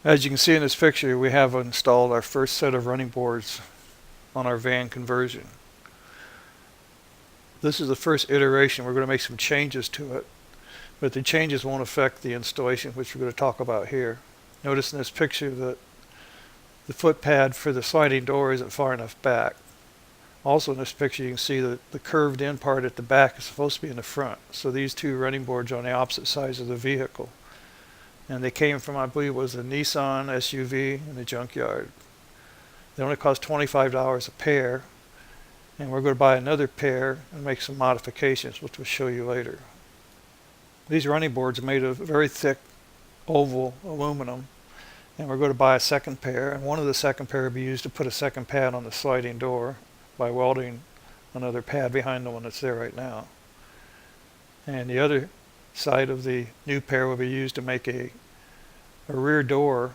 As you can see in this picture, we have installed our first set of running boards on our van conversion. This is the first iteration. We're going to make some changes to it, but the changes won't affect the installation, which we're going to talk about here. Notice in this picture that the foot pad for the sliding door isn't far enough back. Also in this picture you can see that the curved in part at the back is supposed to be in the front. So these two running boards are on the opposite sides of the vehicle. And they came from, I believe it was a Nissan SUV in the junkyard. They only cost $25 a pair. And we're going to buy another pair and make some modifications, which we'll show you later. These running boards are made of very thick oval aluminum. And we're going to buy a second pair. And one of the second pair will be used to put a second pad on the sliding door by welding another pad behind the one that's there right now. And the other side of the new pair will be used to make a rear door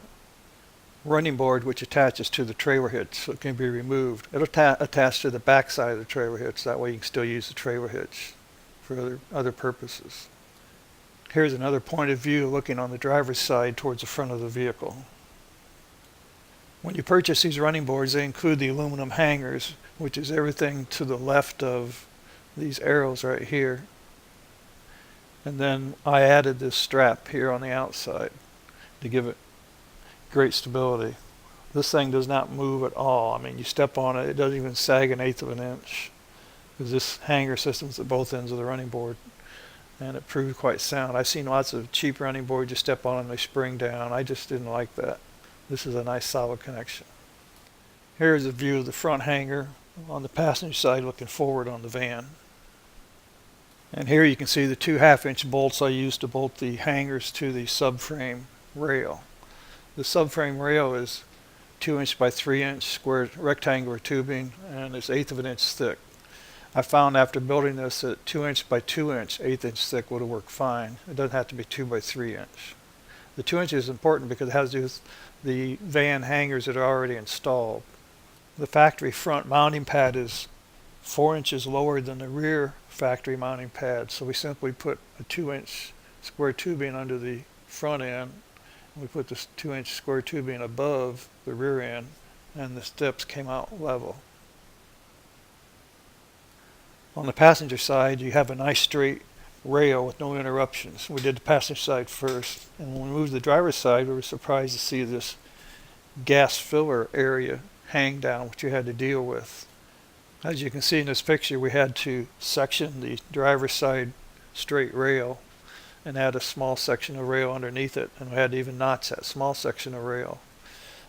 running board which attaches to the trailer hitch, so it can be removed. It'll attach to the back side of the trailer hitch, that way you can still use the trailer hitch for other purposes. Here's another point of view looking on the driver's side towards the front of the vehicle. When you purchase these running boards, they include the aluminum hangers, which is everything to the left of these arrows right here. And then I added this strap here on the outside to give it great stability. This thing does not move at all. I mean, you step on it, it doesn't even sag 1/8 of an inch, because this hanger system's at both ends of the running board, and it proved quite sound. I've seen lots of cheap running boards, you step on them, they spring down. I just didn't like that. This is a nice solid connection. Here's a view of the front hanger on the passenger side looking forward on the van. And here you can see the 2 1/2-inch bolts I used to bolt the hangers to the subframe rail. The subframe rail is 2-inch by 3-inch square rectangular tubing, and it's 1/8 of an inch thick. I found after building this that 2-inch by 2-inch, 1/8 inch thick would have worked fine. It doesn't have to be 2 by 3-inch. The 2 inches is important because it has to do with the van hangers that are already installed. The factory front mounting pad is 4 inches lower than the rear factory mounting pad, so we simply put a 2-inch square tubing under the front end. We put this 2-inch square tubing above the rear end, and the steps came out level. On the passenger side, you have a nice straight rail with no interruptions. We did the passenger side first, and when we moved to the driver's side, we were surprised to see this gas filler area hang down, which you had to deal with. As you can see in this picture, we had to section the driver's side straight rail and add a small section of rail underneath it, and we had to even notch that small section of rail.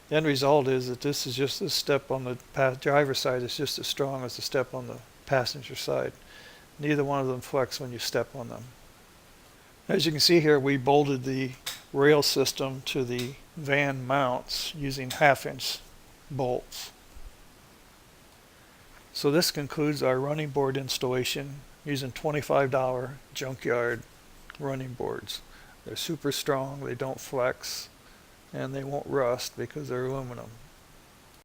The end result is that this step on the driver's side is just as strong as the step on the passenger side. Neither one of them flex when you step on them. As you can see here, we bolted the rail system to the van mounts using 1/2-inch bolts. So this concludes our running board installation using $25 junkyard running boards. They're super strong, they don't flex, and they won't rust because they're aluminum.